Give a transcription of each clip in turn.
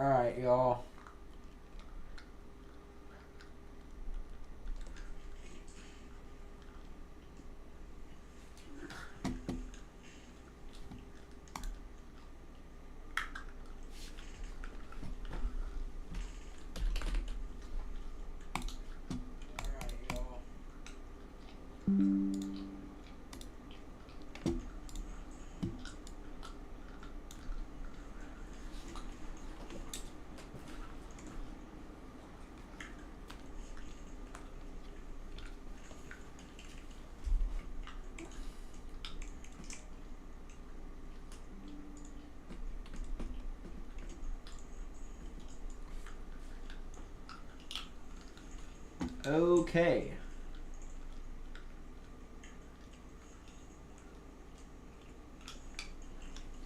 Alright, y'all. Okay.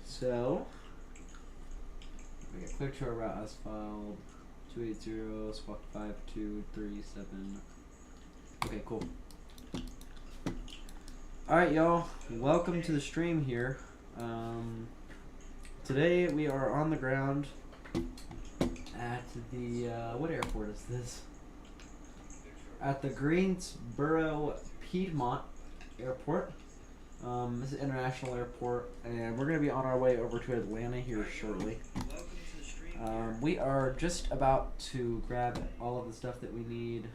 So, we got clear to our route as filed 280 squawk 5237. Okay, cool. Alright, y'all. Welcome to the stream here. Today we are on the ground at the, what airport is this? At the Greensboro Piedmont Airport. This is International Airport, and we're going to be on our way over to Atlanta here shortly. We are just about to grab all of the stuff that we need.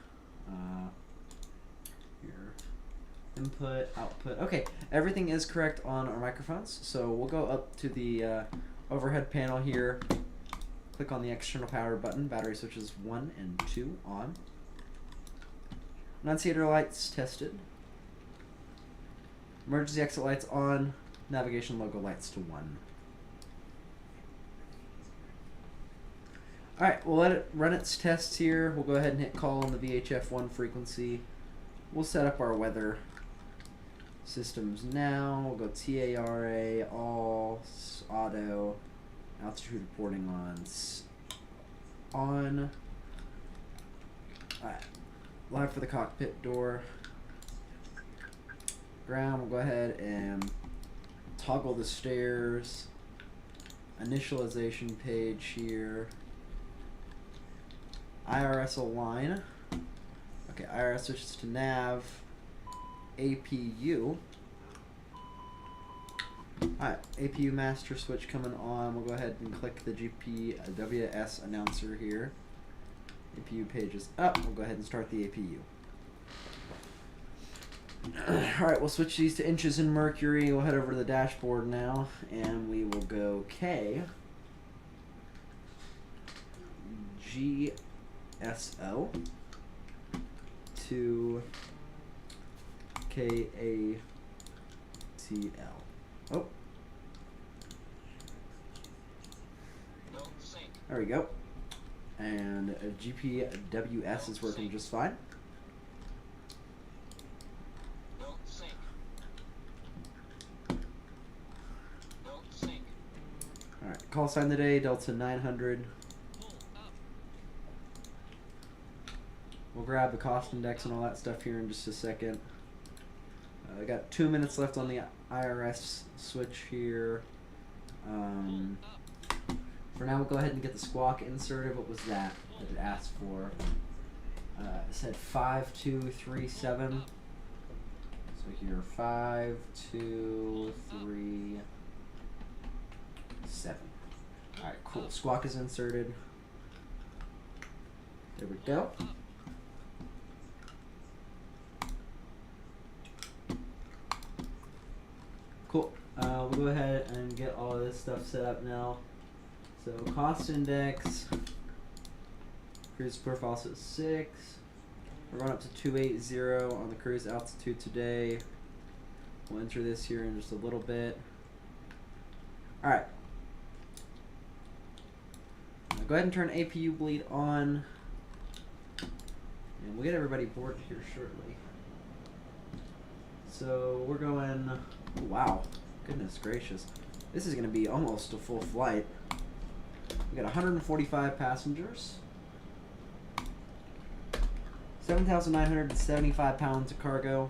Here. Input, output. Okay, everything is correct on our microphones, so we'll go up to the overhead panel here. Click on the external power button. Battery switches 1 and 2 on. Annunciator lights tested. Emergency exit lights on. Navigation logo lights to 1. Alright, we'll let it run its tests here. We'll go ahead and hit call on the VHF1 frequency. We'll set up our weather systems now. We'll go TARA, all, auto, altitude reporting on. Alright, live for the cockpit door. Ground, we'll go ahead and toggle the stairs. Initialization page here. IRS align. Okay, IRS switches to nav. APU. Alright, APU master switch coming on. We'll go ahead and click the GPWS announcer here. APU page is up. We'll go ahead and start the APU. Alright, we'll switch these to inches in mercury. We'll head over to the dashboard now, and we will go K GSO to KATL. Oh. There we go. And GPWS is working just fine. Alright, call sign today, DAL900. We'll grab the cost index and all that stuff here in just a second. I got 2 minutes left on the IRS switch here. For now, we'll go ahead and get the squawk inserted. What was that it asked for? It said 5237. So here, 5237. Alright, cool. Squawk is inserted. There we go. Cool. We'll go ahead and get all of this stuff set up now. So cost index, cruise profile says 6. We're going up to 280 on the cruise altitude today. We'll enter this here in just a little bit. Alright. Go ahead and turn APU bleed on. And we'll get everybody boarded here shortly. So we're going, oh, wow, goodness gracious. This is going to be almost a full flight. We got 145 passengers. 7,975 pounds of cargo.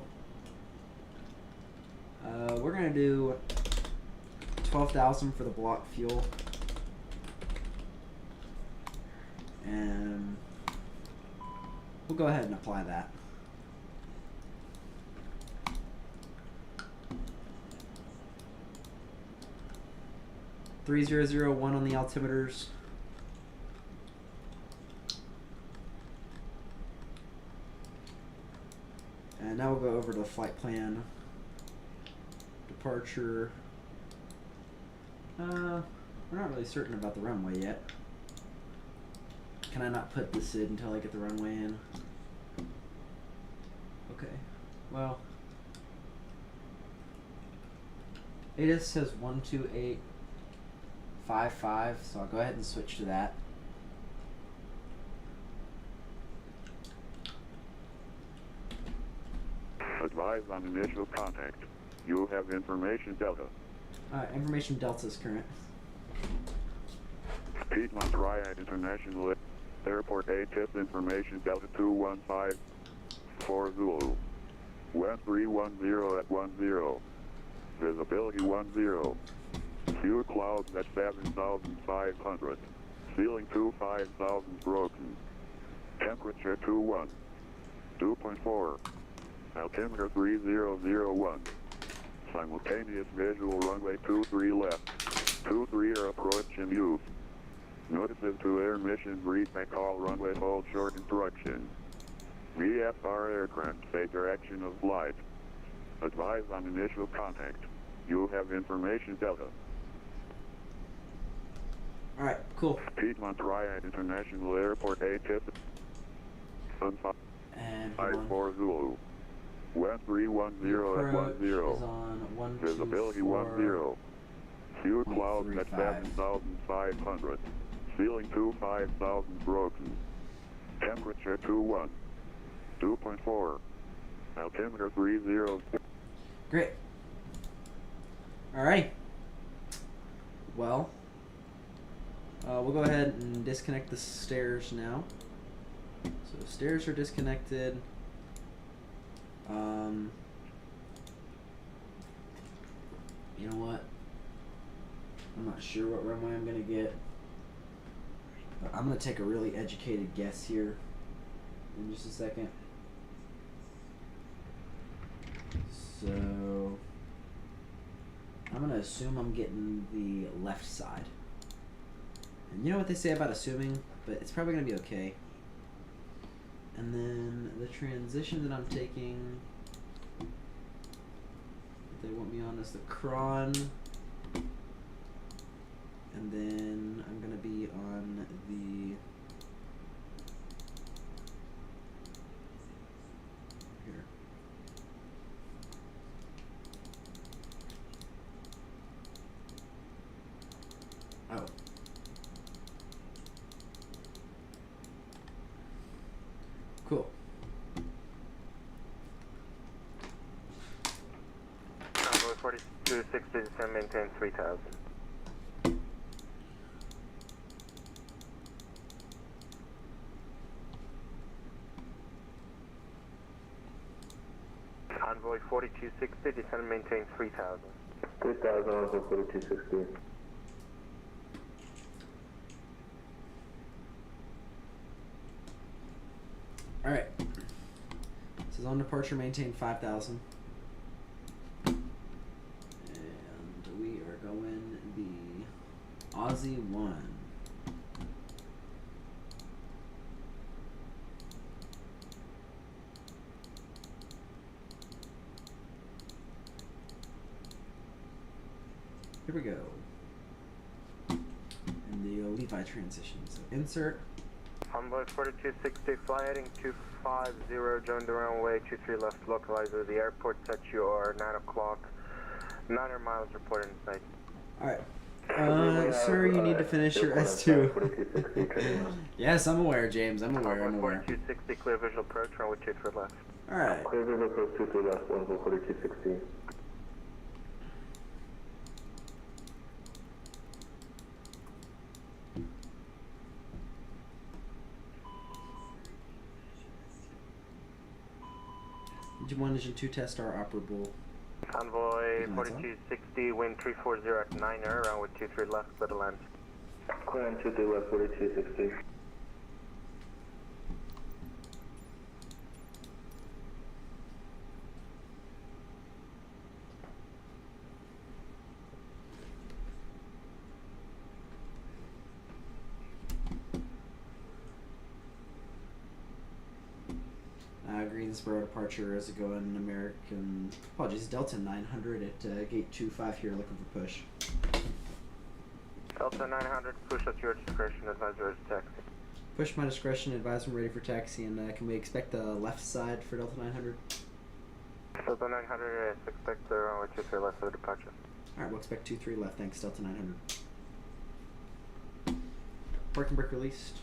We're going to do 12,000 for the block fuel. And we'll go ahead and apply that. (3001) on the altimeters. And now we'll go over to the flight plan. Departure. We're not really certain about the runway yet. Can I not put this in until I get the runway in? Okay. Well, ATIS says 12855, so I'll go ahead and switch to that. Advise on initial contact. You have information Delta. Information Delta is current. Piedmont Triad International Airport ATIS information Delta 215 4 Zulu. Wind 310 at 10. Visibility 10. Few clouds at 7,500. Ceiling 25,000 broken. Temperature 21. 2.4. Altimeter 3001. Simultaneous visual runway 23 left. 23 are approach in use. Notices to air mission brief by call runway hold short instruction. VFR aircraft say direction of flight. Advise on initial contact. You have information Delta. Alright, cool. Piedmont Triad International Airport ATIS. And 54 Zulu. Wind 310 at 10. Visibility 10. Few clouds at 7,500. Ceiling 25,000 broken. Temperature 21. 2.4. Altimeter 30. Great. Alrighty. Well, we'll go ahead and disconnect the stairs now. So stairs are disconnected. You know what? I'm not sure what runway I'm gonna get, but I'm gonna take a really educated guess here in just a second. So I'm gonna assume I'm getting the left side. And you know what they say about assuming, but it's probably gonna be okay. And then the transition that I'm taking, they want me on as the cron. And then I'm gonna be on the here. Oh. Cool. Convoy 4260 descend maintain 3000. Convoy 4260 descend maintain 3000. 3000 on 4260. Alright. This is on departure, maintain 5,000. And we are going the Aussie 1. Here we go. And the Levi transition. So insert. Convoy 4260, fly heading 250, join the runway 23 left, localizer. The airport set you are 9 o'clock, 900 miles reported in sight. Alright. Sir, you need to finish your S2. Yes, I'm aware, James. I'm aware. Convoy 4260, clear visual approach, runway 23 left. Alright. Clear visual approach 23 left, 4260. Engine 1, Engine 2 test are operable. Convoy 4260, wind 340 at 9er, runway 23 left, clear to land. Clear on 23 left, 4260. Greensboro departure is going American, apologies, Delta 900 at gate 25 here, looking for push. Delta 900, push at your discretion, advisor is taxi. Push my discretion, advise I'm ready for taxi, and can we expect the left side for Delta 900? Delta 900, expect the runway 23 left for the departure. Alright, we'll expect 23 left, thanks, Delta 900. Parking brake released.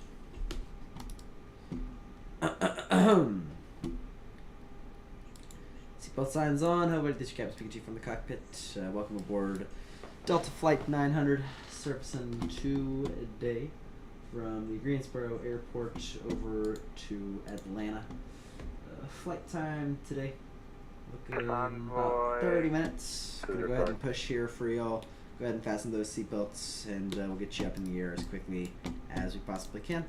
Seatbelt signs on. Hello, this is your captain speaking to you from the cockpit. Welcome aboard Delta Flight 900, servicing today from the Greensboro Airport over to Atlanta. Flight time today, looking about 30 minutes. Gonna go ahead and push here for y'all. Go ahead and fasten those seatbelts, and we'll get you up in the air as quickly as we possibly can.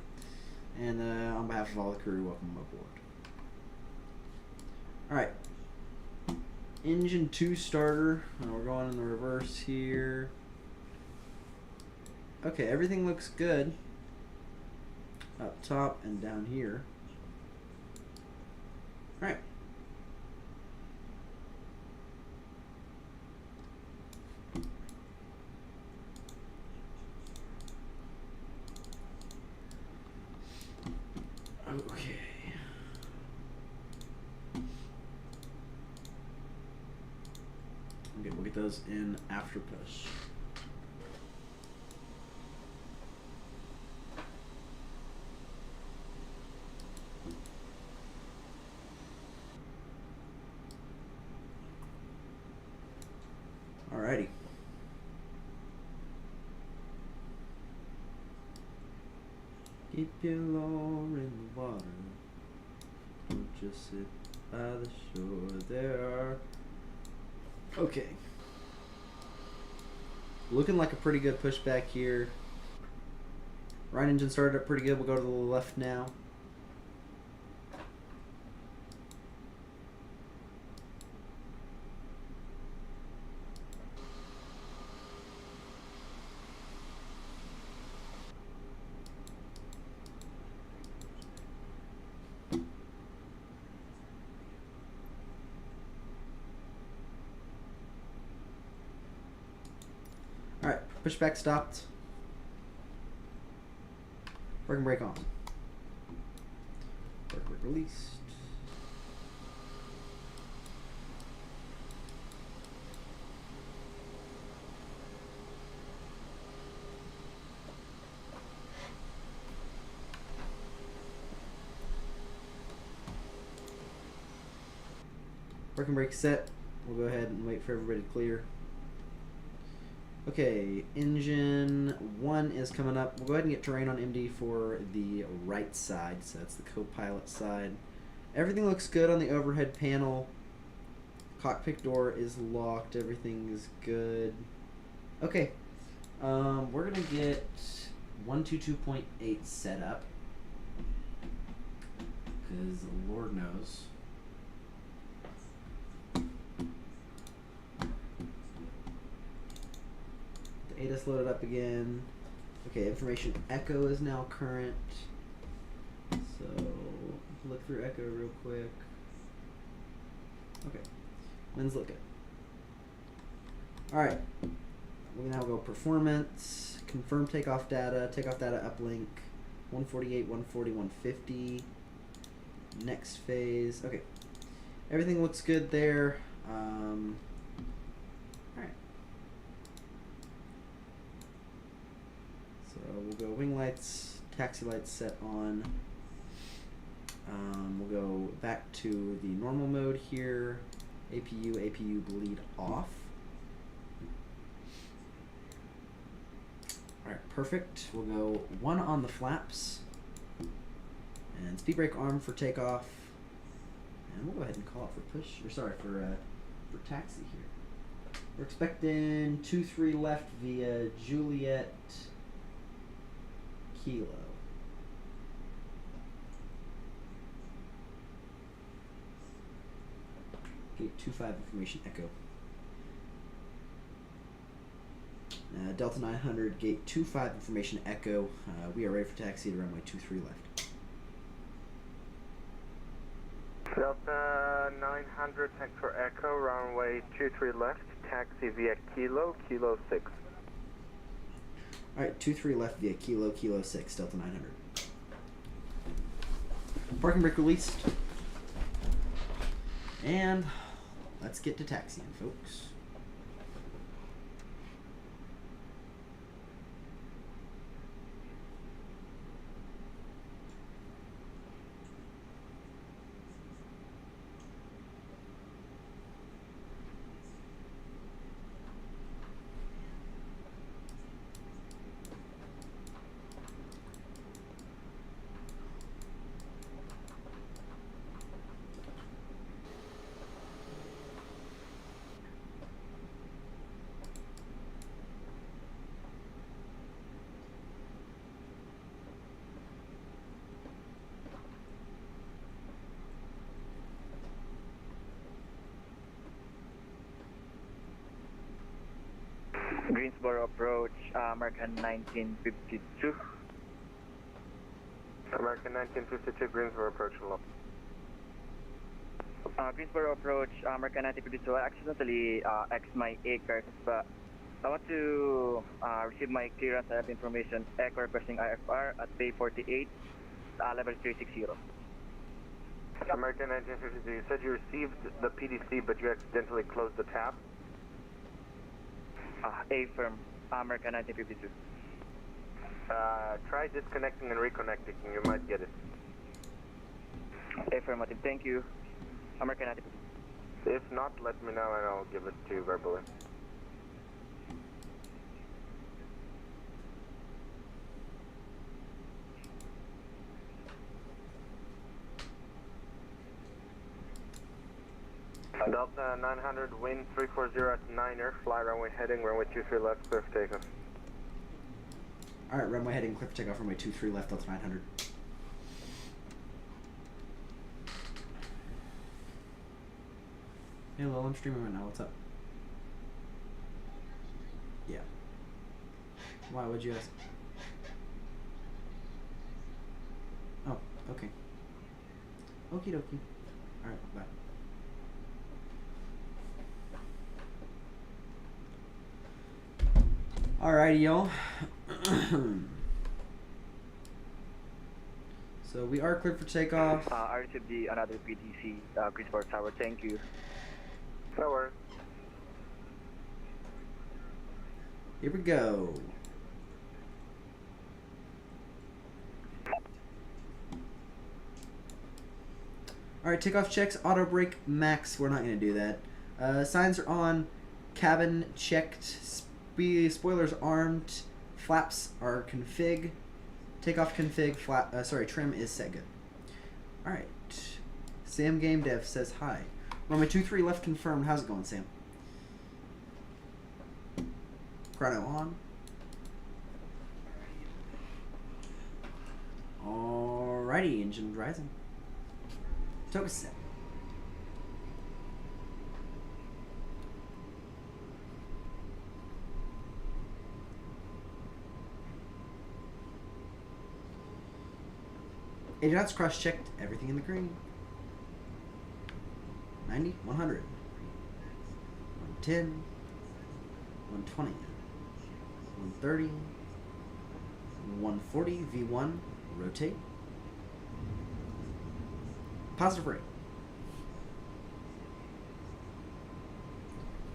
And on behalf of all the crew, welcome aboard. Alright. Engine 2 starter. We're going in the reverse here. Okay, everything looks good. Up top and down here. Alright. Okay. Okay, we'll get those in after push. Alrighty. Keep your lure in the water. Don't just sit by the shore. There are. Okay. Looking like a pretty good pushback here. Right engine started up pretty good. We'll go to the left now. Alright, pushback stopped. Parking brake on. Parking brake released. Parking brake set. We'll go ahead and wait for everybody to clear. Okay, engine 1 is coming up. We'll go ahead and get terrain on MD for the right side, so that's the co-pilot side. Everything looks good on the overhead panel. Cockpit door is locked. Everything is good. Okay, we're gonna get 122.8 set up, because Lord knows. ADAS loaded up again. Okay, information echo is now current. So look through echo real quick. Okay, wind's looking. All right, we now go performance, confirm takeoff data uplink, 148, 140, 150. Next phase. Okay, everything looks good there. We'll go wing lights, taxi lights set on. We'll go back to the normal mode here. APU bleed off. Alright, perfect. We'll go 1 on the flaps. And speed brake arm for takeoff. And we'll go ahead and call it for push, or sorry, for taxi here. We're expecting 23 left via Juliet Kilo. Gate 25 information echo. Delta 900 gate 25 information echo. We are ready for taxi to runway 23 left. Delta Roger, thanks for Echo, runway 23 left, taxi via Kilo 6. Alright, 23 left via Kilo 6, Delta 900. Parking brake released. And let's get to taxiing, folks. Greensboro approach, American 1952. American 1952, Greensboro approach low. Greensboro approach, American 1952. I accidentally X my acres, but I want to receive my clearance. I have information. Echo requesting IFR at Bay 48, level 360. American 1952, you said you received the PDC, but you accidentally closed the tab? A firm, American 1952. Try disconnecting and reconnecting, you might get it. Affirmative, thank you. American 1952. If not, let me know and I'll give it to you verbally. Delta 900, wind 340 at 9er, fly runway heading, runway 23 left, clear for takeoff. Alright, runway heading, clear for takeoff, runway 23 left, Delta 900. Hey Lil, I'm streaming right now, what's up? Yeah. Why would you ask? Oh, okay. Okie dokie. Alright, bye. Alrighty, y'all. So we are cleared for takeoff. I received another PDC, Greensboro Tower, thank you. No worries. Here we go. Alright, takeoff checks, auto brake max. We're not going to do that. Signs are on. Cabin checked. Spoilers armed. Flaps are config. Takeoff config. Trim is set good. Alright. Sam Game Dev says hi. Runway 23 left confirmed. How's it going, Sam? Chrono on. Alrighty, engine rising. Toga set. Knots cross-checked everything in the green. 90, 100, 110, 120, 130, 140, V1, rotate. Positive rate.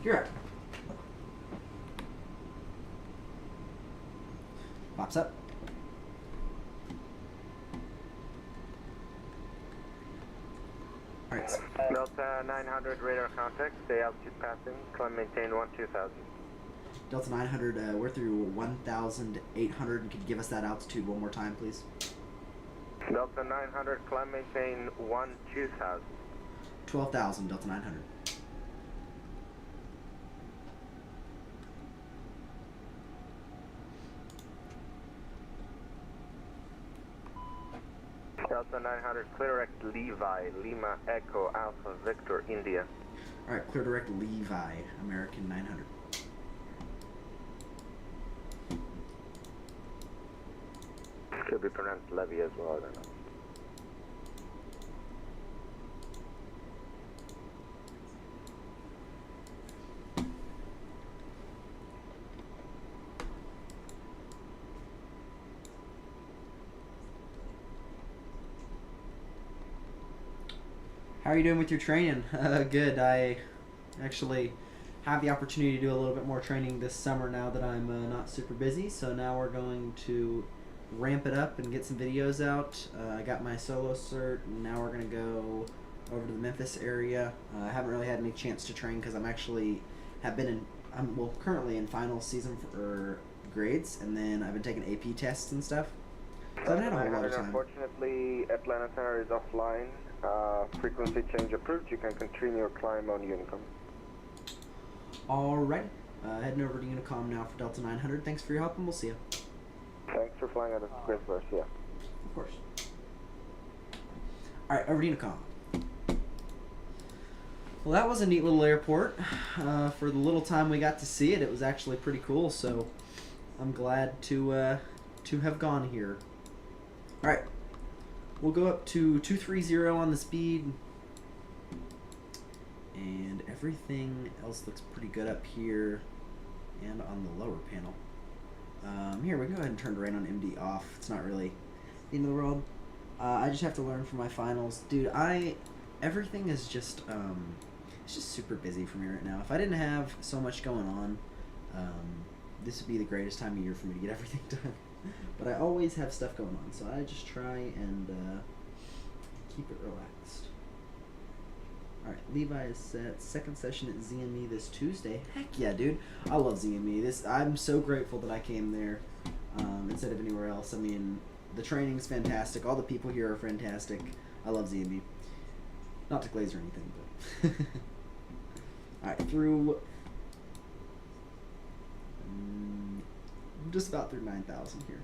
You're up. Pops up. Alright. Delta 900 radar contact, stay altitude passing, climb maintain 2000. Delta 900, we're through 1,800. Could you give us that altitude one more time, please? Delta 900, climb maintain 2000. 12,000, Delta 900. Delta 900, clear direct Levi, Lima, Echo, Alpha, Victor, India. Alright, clear direct Levi, American 900. Could be pronounced Levy as well, I don't know. How are you doing with your training? Good. I actually have the opportunity to do a little bit more training this summer now that I'm not super busy. So now we're going to ramp it up and get some videos out. I got my solo cert, and now we're going to go over to the Memphis area. I haven't really had any chance to train because I'm currently in final season for grades, and then I've been taking AP tests and stuff. So I haven't had a whole lot of time. Unfortunately, Atlanta Center is offline. Frequency change approved. You can continue your climb on Unicom. Alright, heading over to Unicom now for DAL900. Thanks for your help, and we'll see you. Thanks for flying out of Great Burst, yeah. Of course. Alright, over to Unicom. Well, that was a neat little airport. For the little time we got to see it, it was actually pretty cool, so I'm glad to have gone here. Alright, we'll go up to 230 on the speed, and everything else looks pretty good up here and on the lower panel. Here, we go ahead and turn rain on MD off. It's not really the end of the world. I just have to learn for my finals. Dude, everything is just, it's just super busy for me right now. If I didn't have so much going on, this would be the greatest time of year for me to get everything done. But I always have stuff going on, so I just try and keep it relaxed. Alright, Levi is set. Second session at ZME this Tuesday. Heck yeah, dude. I love ZME. I'm so grateful that I came there instead of anywhere else. I mean, the training's fantastic. All the people here are fantastic. I love ZME. Not to glaze or anything, but... Alright, through... just about through 9,000 here.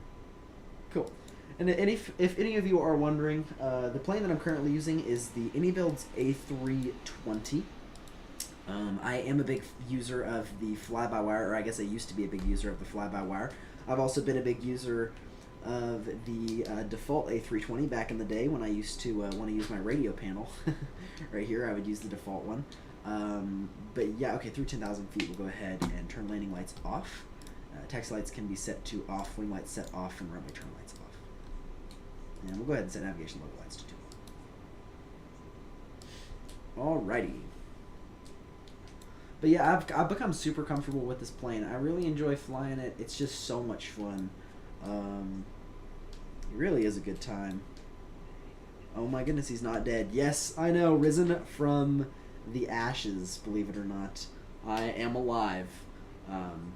Cool. And if any of you are wondering, the plane that I'm currently using is the AnyBuilds A320. I am a big user of the fly-by-wire, or I guess I used to be a big user of the fly-by-wire. I've also been a big user of the default A320 back in the day when I used to want to use my radio panel. Right here, I would use the default one. But yeah, okay, through 10,000 feet, we'll go ahead and turn landing lights off. Taxi lights can be set to off, wing lights set off, and runway turn lights off. And we'll go ahead and set navigation local lights to 2. Alrighty. But yeah, I've become super comfortable with this plane. I really enjoy flying it. It's just so much fun. It really is a good time. Oh my goodness, he's not dead. Yes, I know, risen from the ashes, believe it or not. I am alive.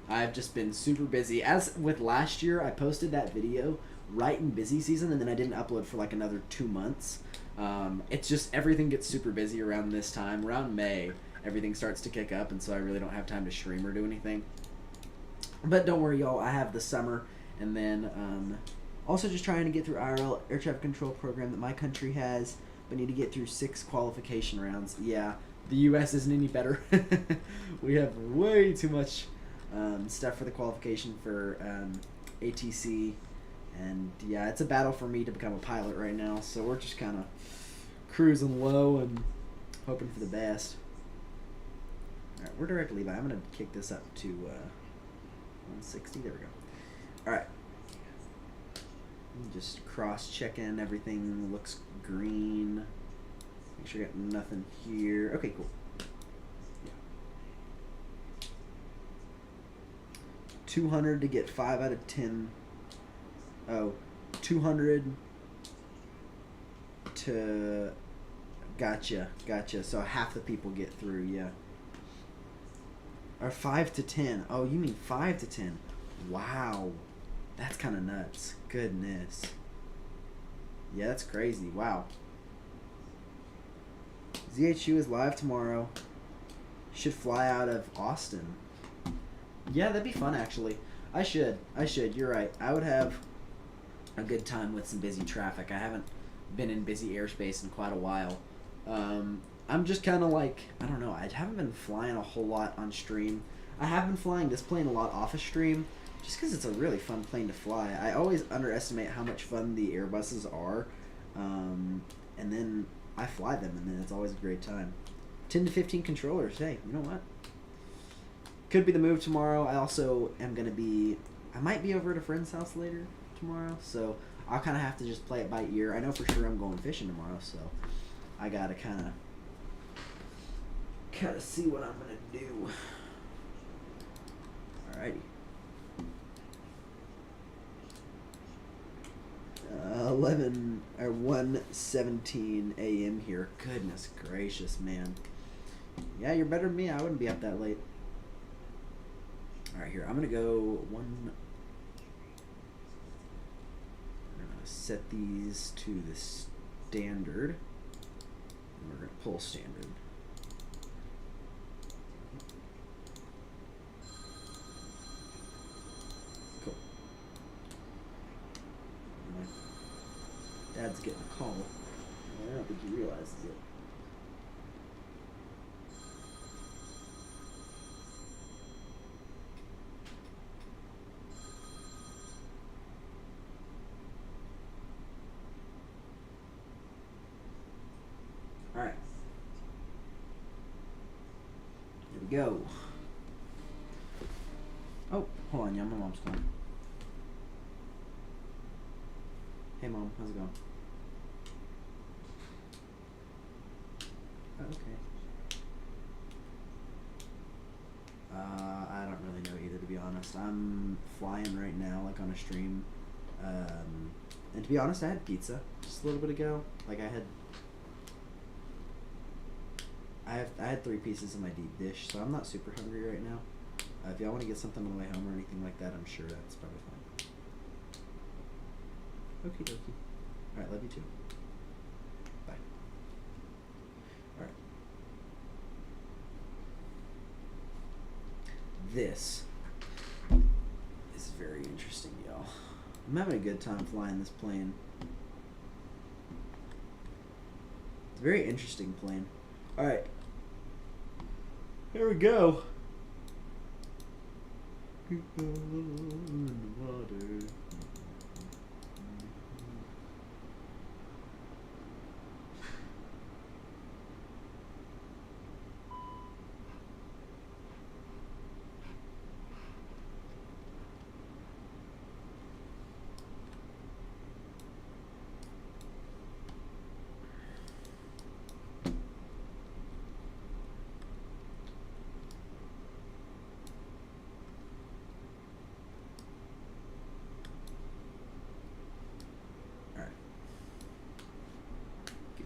I've just been super busy. As with last year, I posted that video right in busy season, and then I didn't upload for like another 2 months. It's just everything gets super busy around this time. Around May, everything starts to kick up, and so I really don't have time to stream or do anything. But don't worry, y'all. I have the summer, and then also just trying to get through IRL air traffic control program that my country has, but need to get through 6 qualification rounds. Yeah, the U.S. isn't any better. We have way too much stuff for the qualification for ATC, and yeah, it's a battle for me to become a pilot right now, so we're just kind of cruising low and hoping for the best. Alright, we're direct Levi. I'm going to kick this up to 160. There we go. Alright. Just cross-checking. Everything looks green. Make sure I got nothing here. Okay, cool. 200 to get 5 out of 10. Oh, 200 to... Gotcha. So half the people get through, yeah. Or 5 to 10. Oh, you mean 5 to 10. Wow. That's kind of nuts. Goodness. Yeah, that's crazy. Wow. ZHU is live tomorrow. Should fly out of Austin. Yeah, that'd be fun, actually. I should. You're right. I would have a good time with some busy traffic. I haven't been in busy airspace in quite a while. I'm just kind of like, I don't know. I haven't been flying a whole lot on stream. I have been flying this plane a lot off of stream, just because it's a really fun plane to fly. I always underestimate how much fun the Airbuses are, and then I fly them, and then it's always a great time. 10 to 15 controllers. Hey, you know what? Could be the move tomorrow. I also am going to be... I might be over at a friend's house later tomorrow, so I'll kind of have to just play it by ear. I know for sure I'm going fishing tomorrow, so I got to kind of Gotta see what I'm gonna do. Alrighty. 11 or 1:17 a.m. here. Goodness gracious, man. Yeah, you're better than me. I wouldn't be up that late. Alright, here. I'm gonna go one. I'm gonna set these to the standard. And we're gonna pull standard. Cool. My dad's getting a call. I don't think he realizes it. Alright. Here we go. Oh, hold on, yeah, my mom's calling. Hey mom, how's it going? Oh, okay. I don't really know either, to be honest. I'm flying right now, like on a stream. And to be honest, I had pizza just a little bit ago. Like I had 3 pieces of my deep dish, so I'm not super hungry right now. If y'all want to get something on the way home or anything like that, I'm sure that's probably fine. Okie dokie. Alright, love you too. Bye. Alright. This is very interesting, y'all. I'm having a good time flying this plane. It's a very interesting plane. Alright. Here we go. People in the water.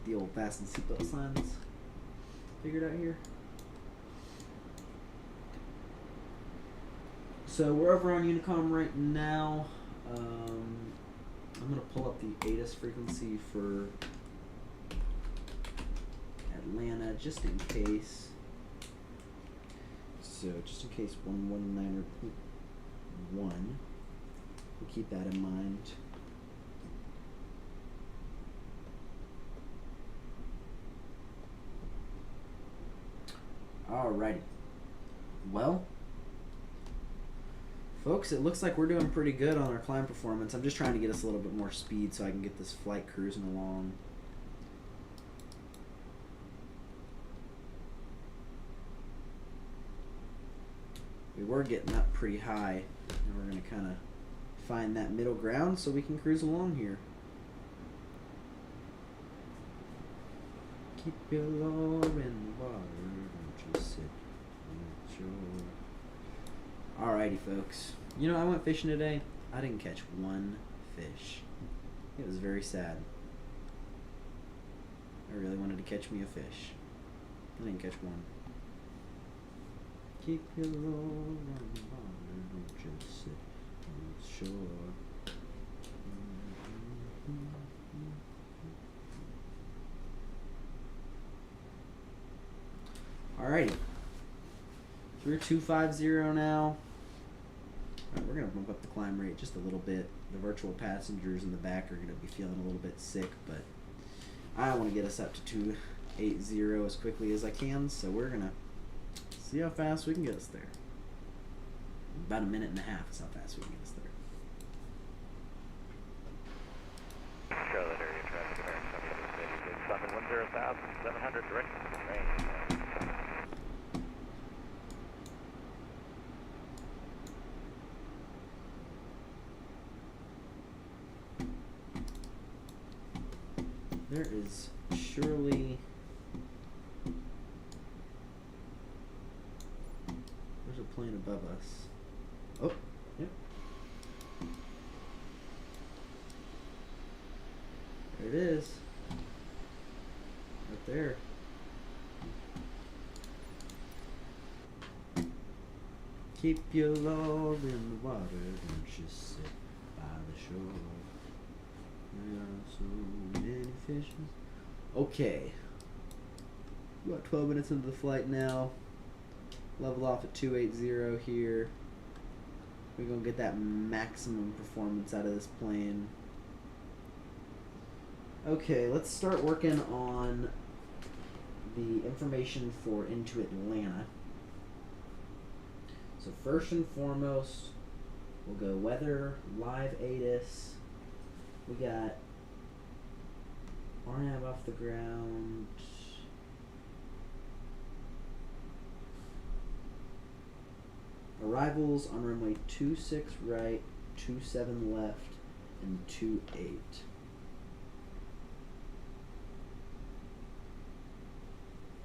The old fasten seatbelt signs figured out here. So we're over on Unicom right now. I'm gonna pull up the ATIS frequency for Atlanta just in case. So just in case 119 or 1, we'll keep that in mind. Alrighty. Well, folks, it looks like we're doing pretty good on our climb performance. I'm just trying to get us a little bit more speed so I can get this flight cruising along. We were getting up pretty high, and we're going to kind of find that middle ground so we can cruise along here. Keep your oar in the water. Just sit on the shore. Alrighty, folks. You know, I went fishing today. I didn't catch one fish. It was very sad. I really wanted to catch me a fish. I didn't catch one. Keep your oar on the water. Don't just sit on the shore. Alrighty. 3250 now. Alright, we're going to bump up the climb rate just a little bit. The virtual passengers in the back are going to be feeling a little bit sick, but I want to get us up to 280 as quickly as I can, so we're going to see how fast we can get us there. About a minute and a half is how fast we can get us there. Charlotte area traffic, American 710,700 direct range. There is surely plane above us. Oh, yep. There it is. Right there. Keep your love in the water, don't you sit by the shore. There are so many fishes. Okay. About 12 minutes into the flight now. Level off at 280 here. We're gonna get that maximum performance out of this plane. Okay, let's start working on the information for into Atlanta. So first and foremost, we'll go weather, live ATIS. We got RNAV off the ground. Arrivals on runway 26 right, 27 left, and 28.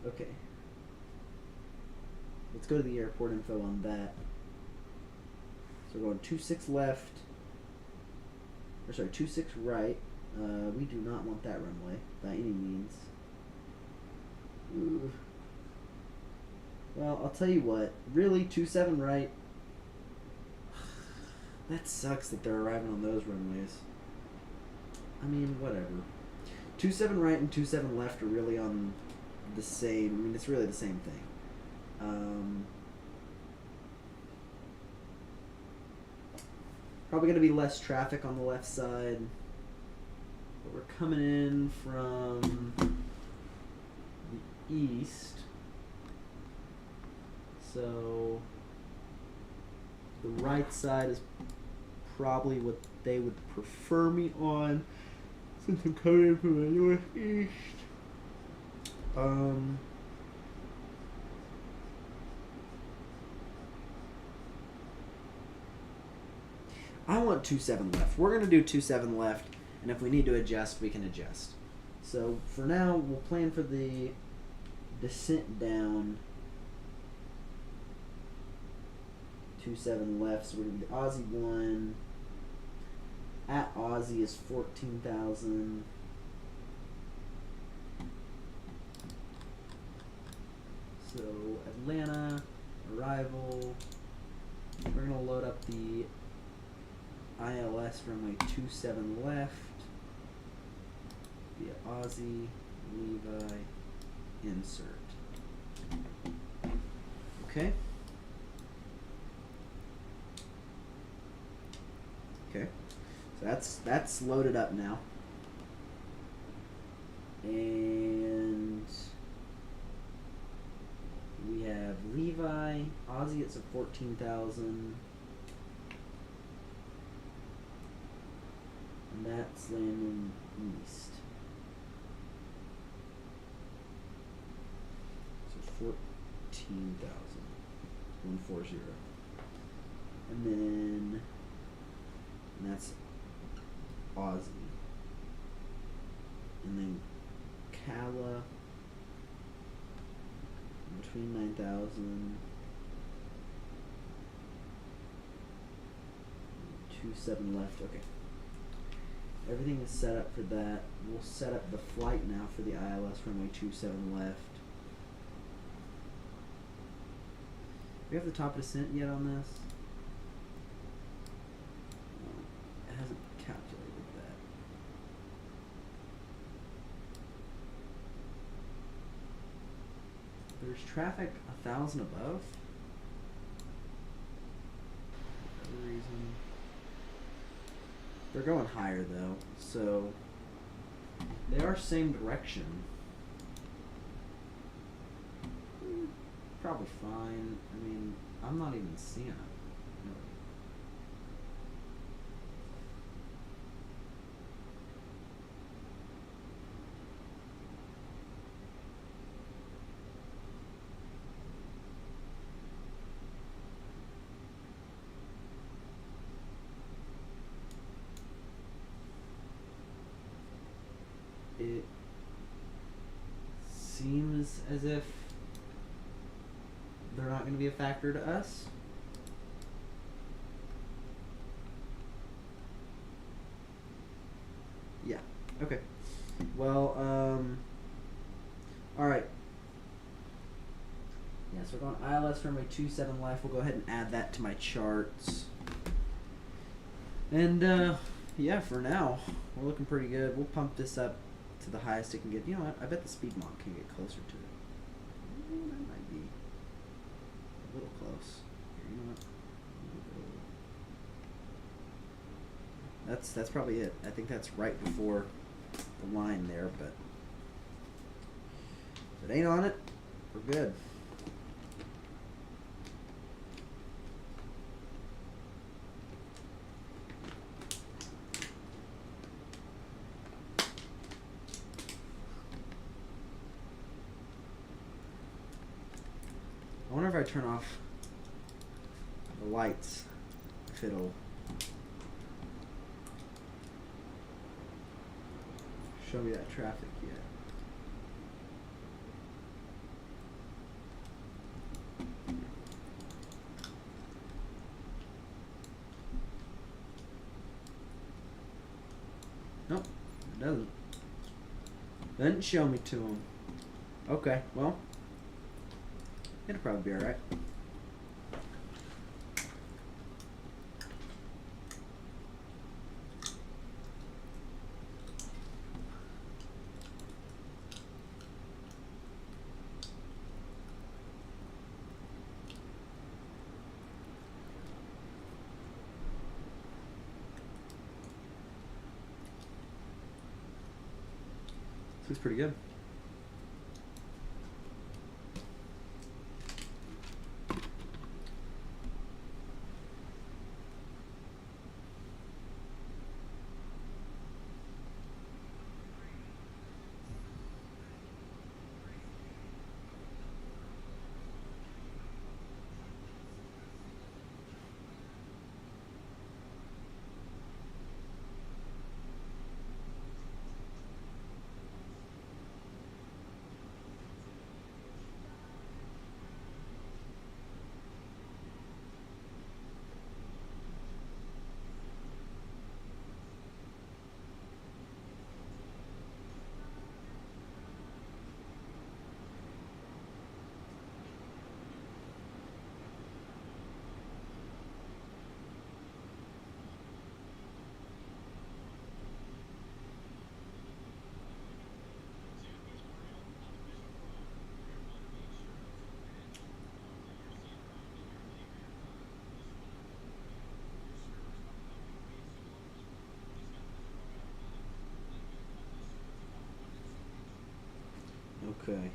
Okay. Let's go to the airport info on that. So we're going 26 left, or sorry, 26 right. We do not want that runway by any means. Ooh. Well, I'll tell you what. Really, 27 right. That sucks that they're arriving on those runways. I mean, whatever. 27 right and 27 left are really on the same. I mean, it's really the same thing. Probably going to be less traffic on the left side. But we're coming in from the east. So the right side is probably what they would prefer me on, since I'm coming in from the northeast. I want 27 left. We're going to do 27 left, and if we need to adjust, we can adjust. So for now, we'll plan for the descent down 27 left. So we're going to do Aussie 1. At Aussie is 14,000. So Atlanta, arrival. We're going to load up the ILS runway 27 left via Aussie, Levi, insert. Okay. Okay. So that's loaded up now. And we have Levi, Aussie, it's a 14,000. And that's landing east. So 14,000. 140. And then that's Aussie. And then Kala between 9,000. 27 left. Okay. Everything is set up for that. We'll set up the flight now for the ILS runway 27 left. Do we have the top descent yet on this? No, it hasn't calculated that. There's traffic 1,000 above. For whatever reason. They're going higher though, so they are same direction. Probably fine. I mean, I'm not even seeing it. It seems as if they're not going to be a factor to us. Okay. Well, all right. Yeah, so we're going ILS runway 27 left. We'll go ahead and add that to my charts. And yeah, for now, we're looking pretty good. We'll pump this up to the highest it can get. You know what? I bet the speed mod can get closer to it. Ooh, that might be a little close. Here, you know what? That's probably it. I think that's right before the line there, but if it ain't on it, we're good. I wonder if I turn off the lights, if it'll show me that traffic yet. Nope, it doesn't. Doesn't show me to them. Okay, well, it'll probably be alright. This is pretty good. Okay.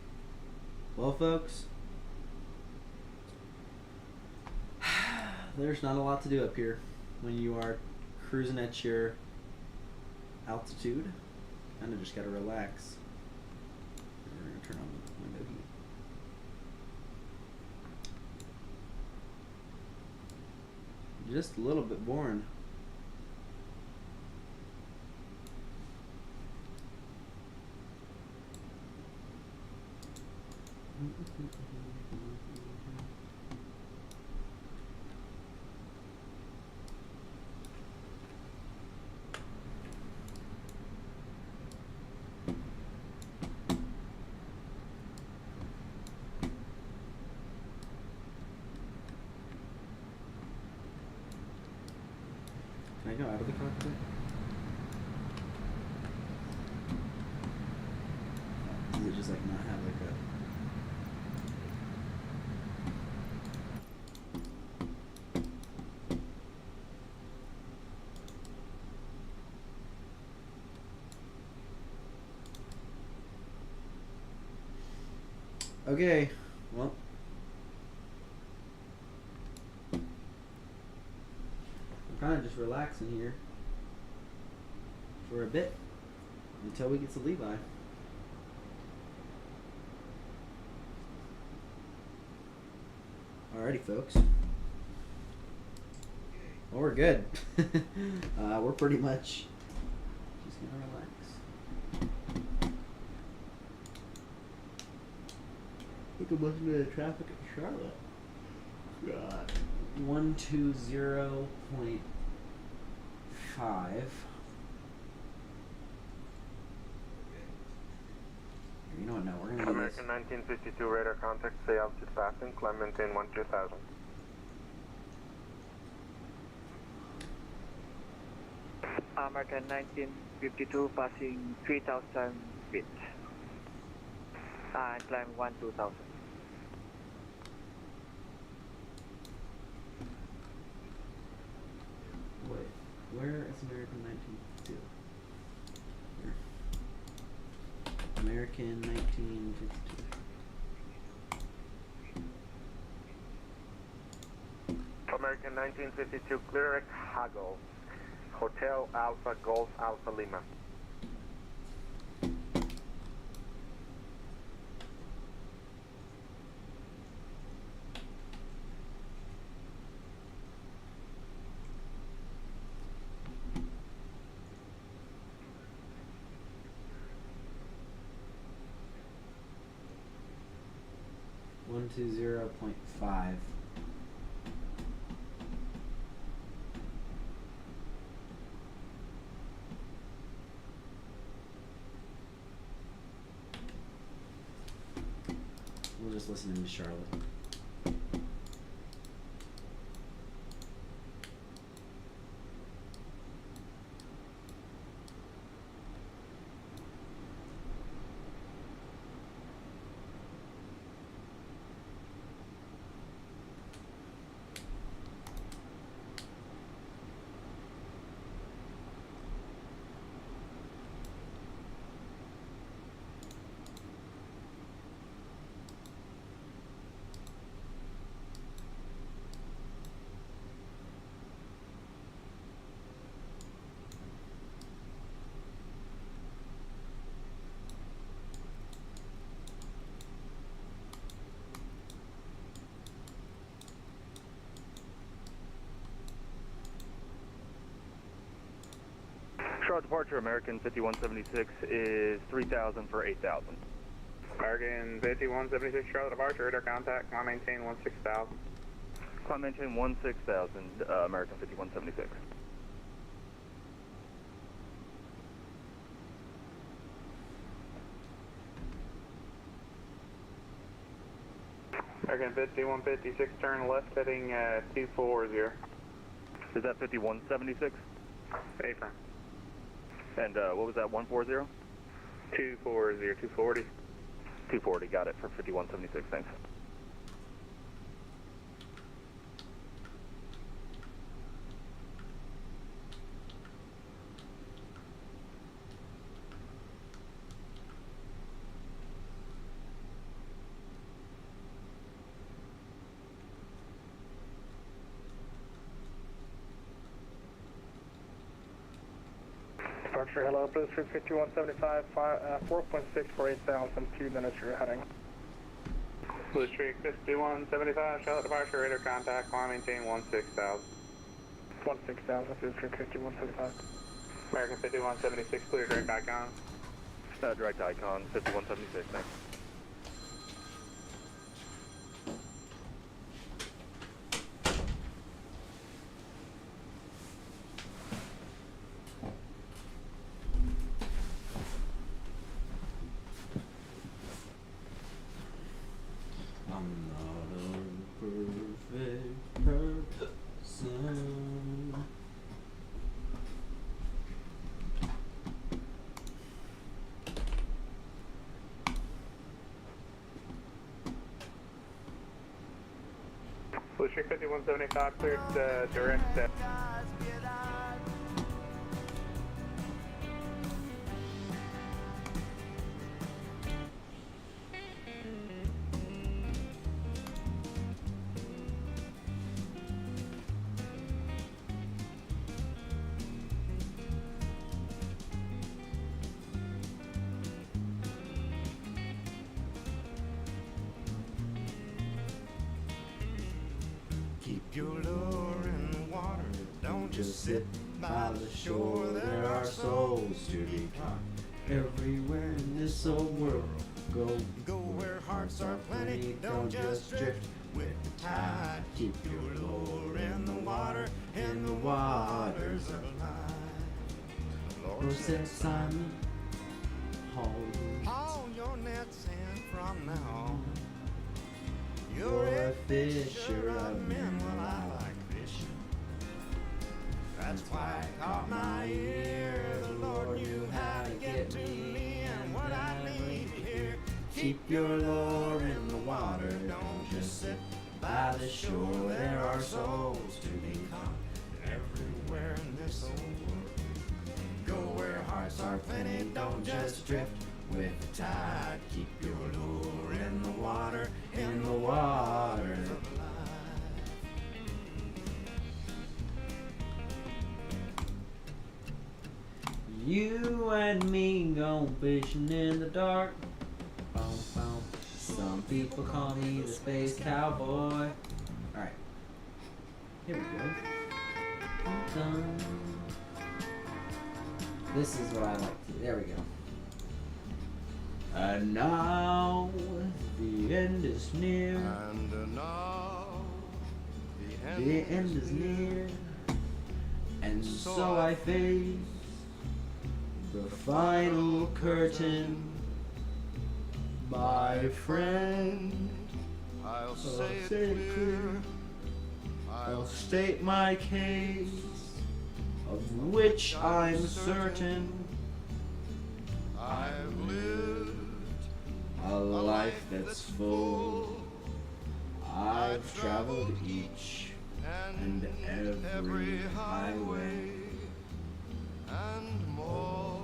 Well, folks, there's not a lot to do up here when you are cruising at your altitude. Kind of just gotta relax. We're gonna turn on the window heat. Just a little bit boring. Can I go out of the cockpit? Does it just like not have like a... Okay, well, I'm kind of just relaxing here for a bit until we get to Levi. Alrighty, folks. Well, we're good. We're pretty much just gonna relax. Look at most of the traffic in Charlotte. God. 120.5. You know what? No, we're gonna do this. American 1952 radar contact, stay altitude passing, climb maintain 12,000. American 1952 passing 3,000 feet. And climb 12,000. Wait, where is American 1952? Here. American 1952. American 1952, clear at Hagel. Hotel Alpha Golf Alpha Lima. One two 0.5. We're just listening to Charlotte. Charlotte departure, American 5176 is 3,000 for 8,000. American 5176, Charlotte departure, radar contact, climb maintain 16,000. Climb maintain 16,000, American 5176. American 5156, turn left heading 240. Is that 5176? Apron. And what was that, 140? 240, 240. 240, got it for 5176, thanks. Departure, hello, Blue Street 5175, 4.6 for 8,000, 2 minutes you're heading. Blue Street 5175, Charlotte departure, radar contact, climb maintain 16,000. 16,000, Blue Street 5175. American 5176, clear direct icon. Direct icon, 5176, thanks. I'm not a perfect person. Blue Street 5175, cleared direct. Keep your lure in the water, don't just sit by the shore. There are souls to be taught Everywhere in this old world, go where hearts are plenty, don't just drift with the tide. Keep your lure in the water, in the waters of life. Lord said Simon, haul Haul your net saying from now on. You're a fisher of men. Well, I like fishing. That's why I caught my ear. The Lord knew how to get to me and what I need to hear. Keep your lore in the water. Don't just sit by the shore. There are souls to be caught Everywhere in this old world. Go where hearts are plenty. Don't just drift with the tide. Keep your lure in the water. In the water. You and me go fishing in the dark. Boom, boom. Some people call me the space cowboy. Alright. Here we go. Dun. This is what I like to do. There we go. And now the end is near. And now The end is near. And so I face the final curtain. My friend, I'll say say it it clear. clear. I'll state my case, of which I'm certain. I've lived A life that's full. I've traveled each and every highway, and more,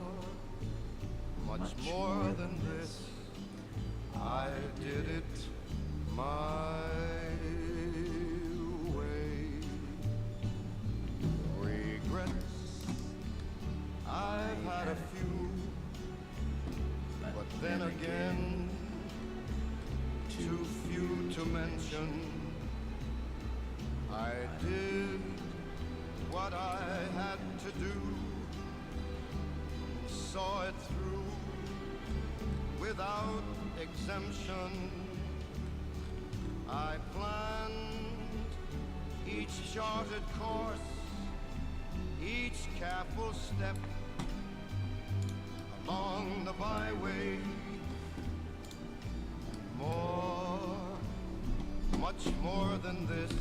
much more than this. I did it my way. Regrets, I've had a few, but then again, too few to mention. I did what I had to do, saw it through without exemption. I planned each charted course, each careful step along the byway. More, much more than this.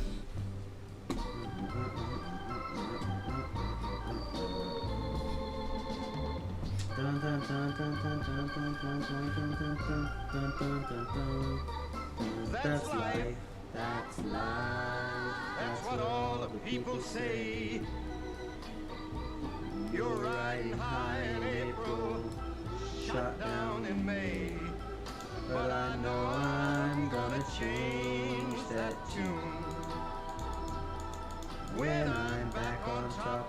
Dun, dun, dun, dun, dun, dun, dun, dun, dun, dun, dun, dun, dun, dun, dun. That's life. That's life. That's what all the people say. You're riding high in April, shot down in May. But I know I'm gonna change that tune when I'm back on top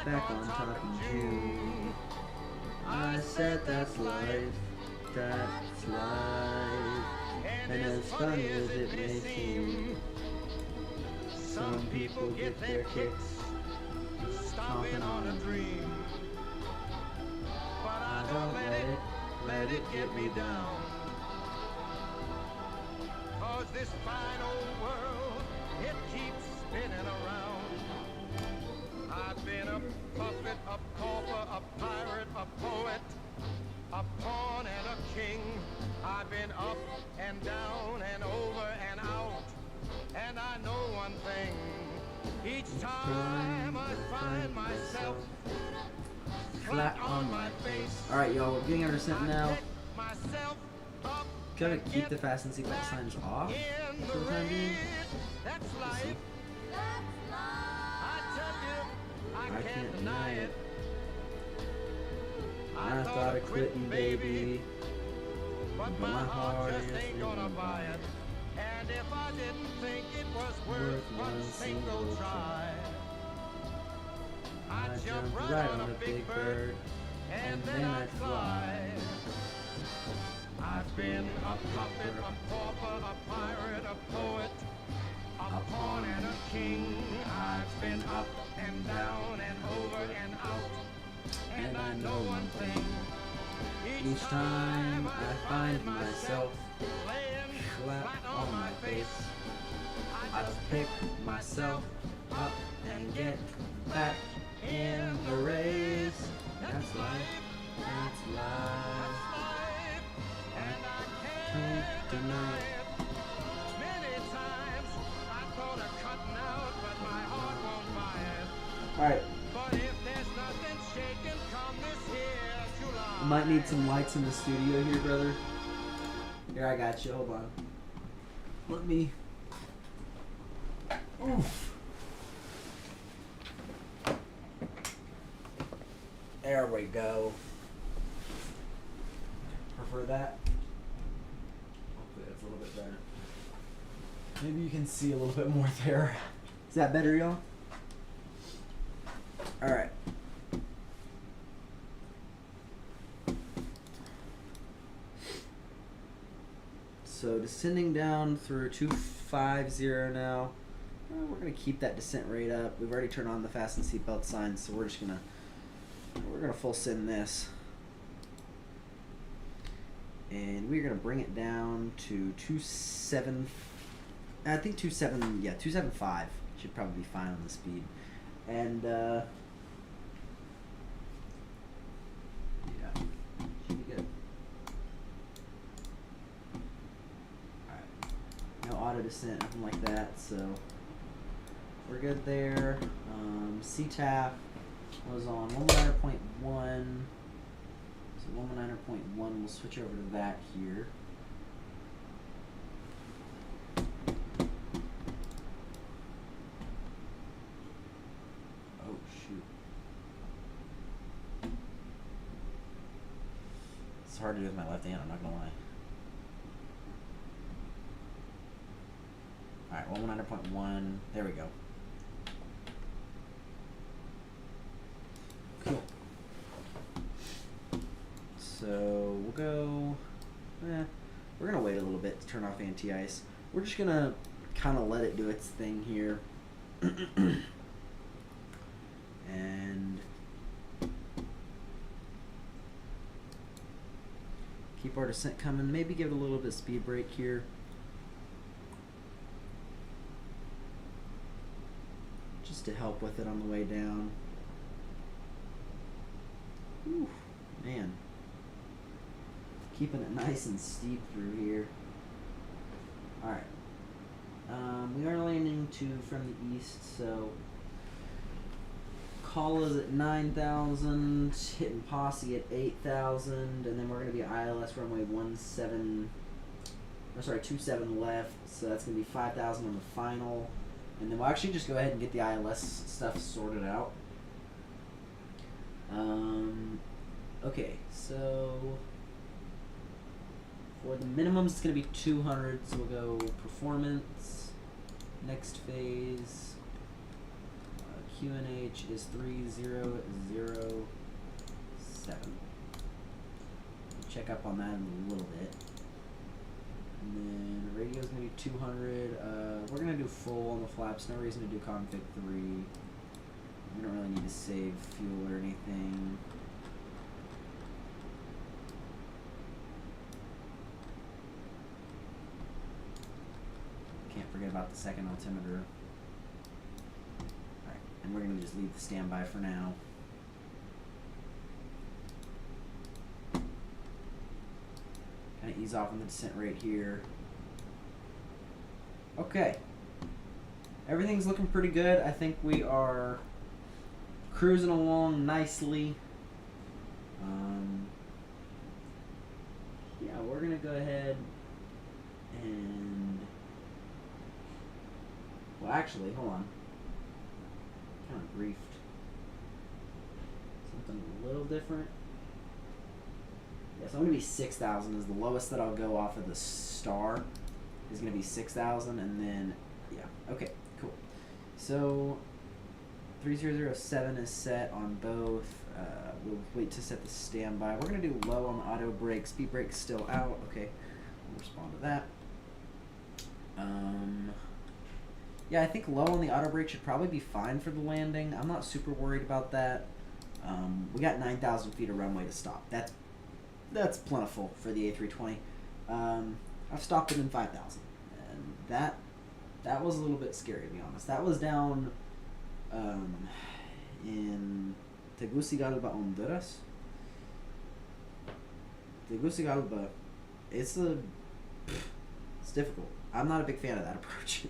in June. I said that's life, that's life. And as funny as it may seem, some people get their kicks stomping on a dream. But I don't let it get me down. 'Cause this fine old world, it keeps spinning around. I've been a puppet, a pauper, a pirate, a poet, a pawn and a king. I've been up and down and over and out. And I know one thing, each time I find myself flat on my face. Alright, y'all, we're getting under scent now. Myself up Gotta keep the fasten seatbelt signs off in for the time being. That's life. I tell you, I can't deny it. I thought of quitting, baby, but my heart just ain't gonna buy it. And if I didn't think it was worth one single try, I'd jump right on a big bird and then I'd fly. I've been a puppet, a pauper, a pirate, a poet, a pawn and a king. I've been up and down and over and out. And I know one thing, Each time I find myself laying flat on my face, I pick myself up and get back in the race. That's life. That's life. and I shaking come this here July. I might need some lights in the studio here, brother. Here, I got you. Hold on. Let me. Oof. There we go. Prefer that? Hopefully that's a little bit better. Maybe you can see a little bit more there. Is that better, y'all? Alright. So descending down through 250 now. We're gonna keep that descent rate up. We've already turned on the fasten seatbelt signs, so we're gonna full send this. And we're gonna bring it down to 27. I think 275 should probably be fine on the speed. And yeah, should be good. Alright. No auto descent, nothing like that, so we're good there. CTAF was on 119.1. So 119.1, we'll switch over to that here. Oh shoot. It's hard to do with my left hand, I'm not gonna lie. Alright, 119.1, there we go. Cool. So we'll go, we're gonna wait a little bit to turn off anti-ice. We're just gonna kind of let it do its thing here. And keep our descent coming, maybe give it a little bit of speed brake here. Just to help with it on the way down. Whew, man. Keeping it nice and steep through here. Alright. We are landing from the east, so Kala's at 9,000, hitting Posse at 8,000, and then we're going to be ILS runway 27 left, so that's going to be 5,000 on the final. And then we'll actually just go ahead and get the ILS stuff sorted out. Okay, so for the minimums, it's going to be 200, so we'll go performance, next phase, QNH is 3007. We'll check up on that in a little bit. And then radio's going to be 200. We're going to do full on the flaps, no reason to do config 3. We don't really need to save fuel or anything. Can't forget about the second altimeter. Alright, and we're going to just leave the standby for now. Kind of ease off on the descent rate here. Okay. Everything's looking pretty good. I think we are cruising along nicely. Yeah, we're going to go ahead and... Well, actually, hold on. Kind of briefed. Something a little different. Yeah, so I'm going to be 6,000 is the lowest that I'll go off of the star. Is going to be 6,000, and then, yeah, okay, cool. So, 3007 is set on both. We'll wait to set the standby. We're going to do low on the auto brake. Speed brake's still out. Okay, we'll respond to that. Yeah, I think low on the auto brake should probably be fine for the landing. I'm not super worried about that. We got 9,000 feet of runway to stop. That's plentiful for the A320. I've stopped it in 5,000, and that was a little bit scary, to be honest. That was down in Kgso-Katl, Honduras. Kgso-Katl, it's difficult. I'm not a big fan of that approach.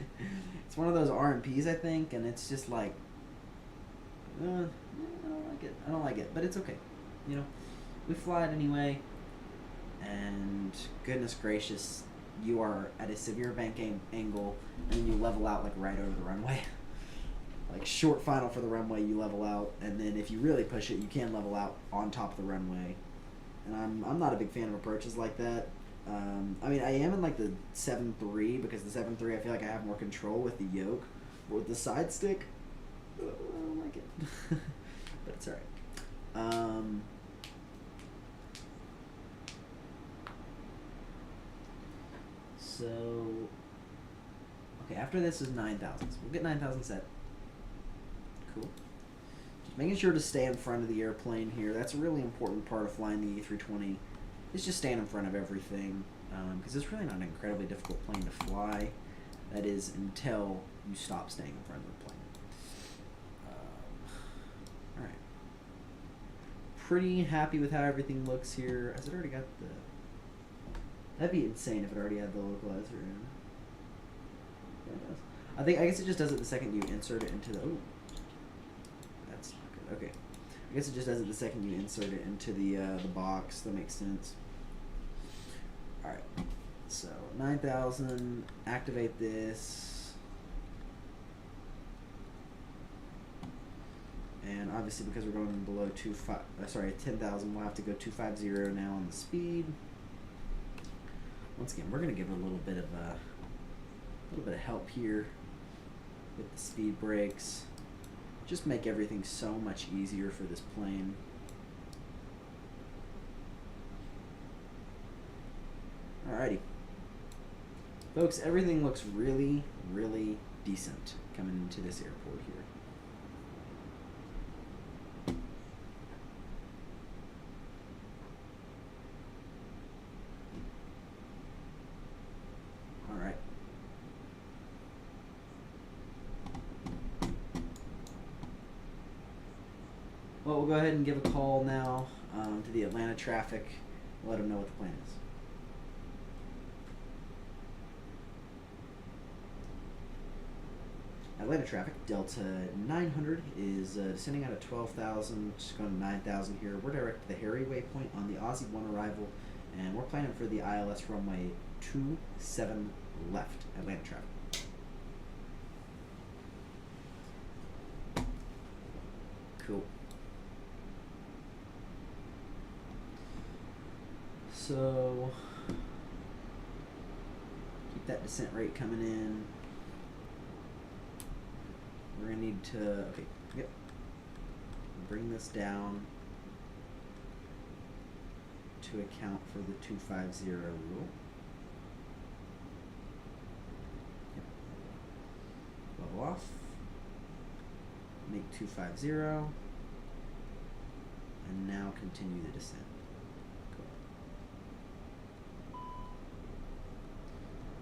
It's one of those RMPs, I think, and it's just like, I don't like it. I don't like it, but it's okay. You know, we fly it anyway, and goodness gracious, you are at a severe bank angle, and then you level out like right over the runway. Like short final for the runway, you level out, and then if you really push it, you can level out on top of the runway. And I'm not a big fan of approaches like that. I mean, I am in like the 7.3 because the 7.3 I feel like I have more control with the yoke, but with the side stick, I don't like it. But it's alright. So, okay, after this is 9,000. So we'll get 9,000 set. Cool. Just making sure to stay in front of the airplane here. That's a really important part of flying the E320. Is just staying in front of everything. Because it's really not an incredibly difficult plane to fly. That is until you stop staying in front of the plane. Alright. Pretty happy with how everything looks here. Has it already got the... That'd be insane if it already had the localizer in. Yeah, it does. I guess it just does it the second you insert it into the... Oh. That's not good. Okay. I guess it just does it the second you insert it into the box. That makes sense. Alright. So, 9,000. Activate this. And obviously because we're going below 10,000, we'll have to go 250 now on the speed. Once again, we're going to give it a little bit of help here with the speed brakes. Just make everything so much easier for this plane. Alrighty. Folks, everything looks really, really decent coming into this airport here. Well, we'll go ahead and give a call now to the Atlanta traffic. Let them know what the plan is. Atlanta traffic, DAL900 is descending out of 12,000, just going to 9,000 here. We're direct to the Harry waypoint on the Aussie 1 arrival, and we're planning for the ILS runway 27 left, Atlanta traffic. Cool. So, keep that descent rate coming in. We're going to need to, okay, yep. Bring this down to account for the 250 rule. Yep. Level off. Make 250. And now continue the descent.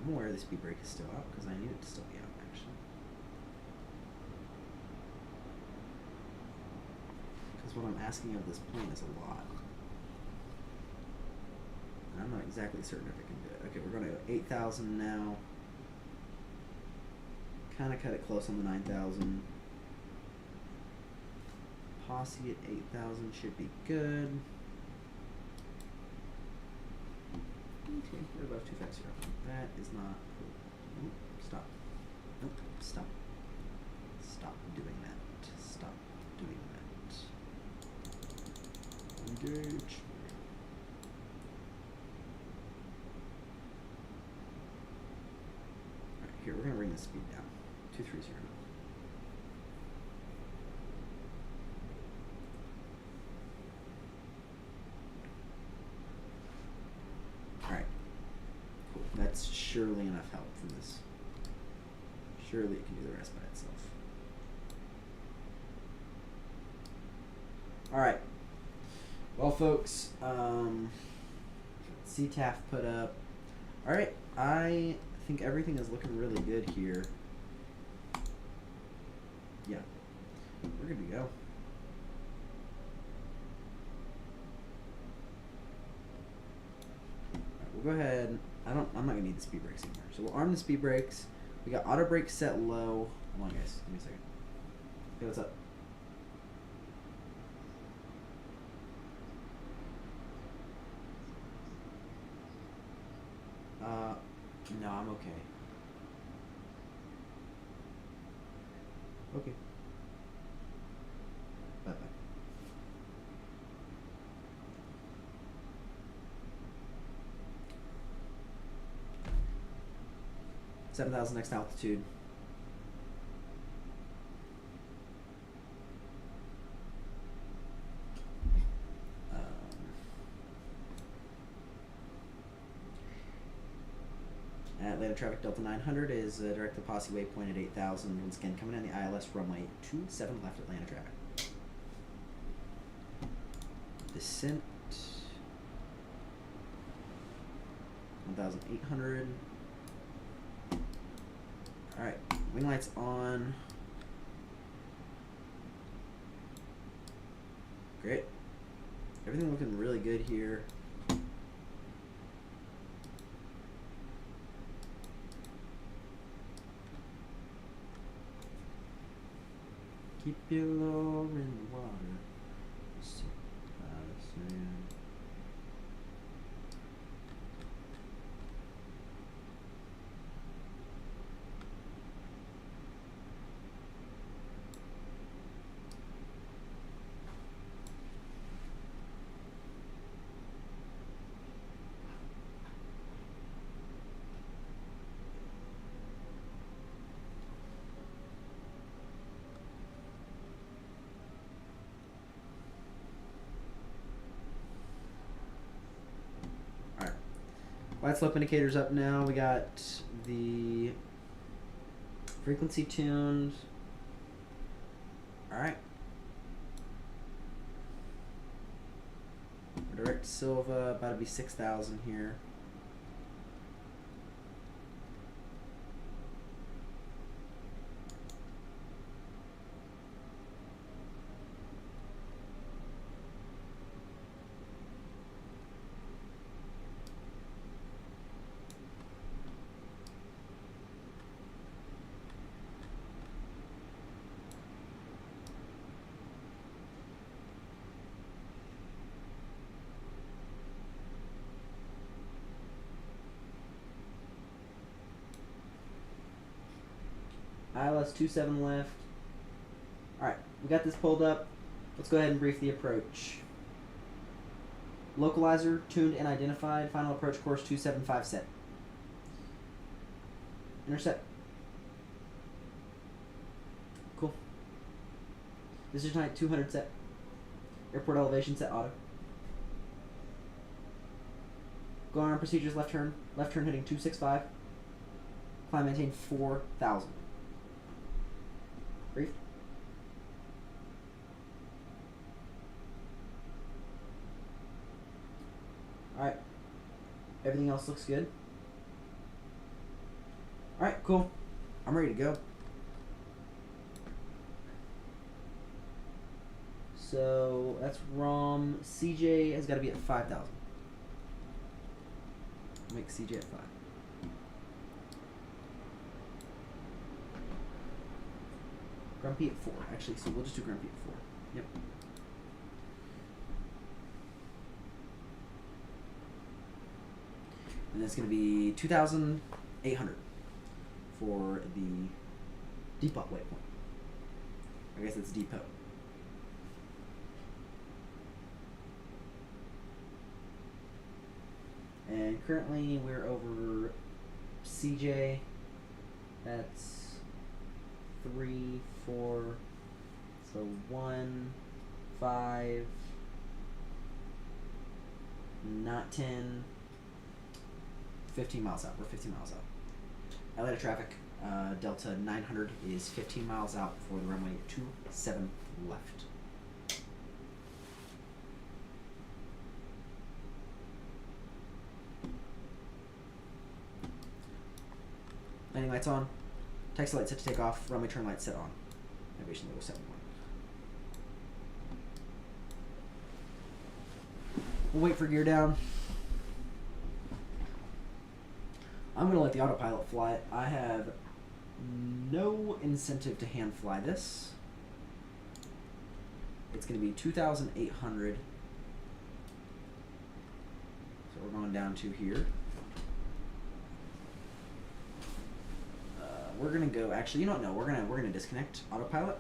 I'm aware the speed brake is still out because I need it to still be out, actually. Because what I'm asking of this plane is a lot. And I'm not exactly certain if it can do it. Okay, we're going to go 8,000 now. Kind of cut it close on the 9,000. Posse at 8,000 should be good. Okay, we're above 250. That is not. Nope, stop. Nope, stop. Stop doing that. Stop doing that. Engage. Alright, here, we're going to bring the speed down. 230. That's surely enough help from this. Surely it can do the rest by itself. Alright. Well, folks, CTAF put up. Alright, I think everything is looking really good here. Yeah. We're good to go. Alright, we'll go ahead. I'm not gonna need the speed brakes anymore. So we'll arm the speed brakes. We got auto brake set low. Hold on, guys. Give me a second. Okay, what's up? I'm okay. Okay. Bye-bye. 7,000 next altitude. Atlanta traffic Delta 900 is direct to Posse waypoint at 8,000. Once again, coming in the ILS runway 27 left Atlanta traffic. Descent 1,800. Alright, wing lights on. Great. Everything looking really good here. Keep your low in the water. Sit by the sand. Light slope indicators up now. We got the frequency tuned. Alright. Direct Silva, about to be 6,000 here. ILS 27 left. Alright, we got this pulled up. Let's go ahead and brief the approach. Localizer tuned and identified. Final approach course 275 set. Intercept. Cool. This is tonight 200 set. Airport elevation set auto. Go on procedures left turn. Left turn heading 265. Climb maintain 4,000. Brief. Alright. Everything else looks good. Alright, cool. I'm ready to go. So that's ROM. CJ has got to be at 5,000. Make CJ at 5. Grumpy at 4, actually, so we'll just do Grumpy at 4. Yep. And that's going to be 2,800 for the depot waypoint. I guess it's depot. And currently we're over CJ. That's 3, 4, so 1, 5, not 10, 15 miles out. We're 15 miles out. Atlanta traffic, Delta 900 is 15 miles out for the runway 27 left. Landing lights on. Taxi light set to take off. Runway turn light set on. Aviation level 71. We'll wait for gear down. I'm going to let the autopilot fly it. I have no incentive to hand fly this. It's going to be 2,800. So we're going down to here. we're gonna go. Actually, you don't know. We're gonna disconnect autopilot,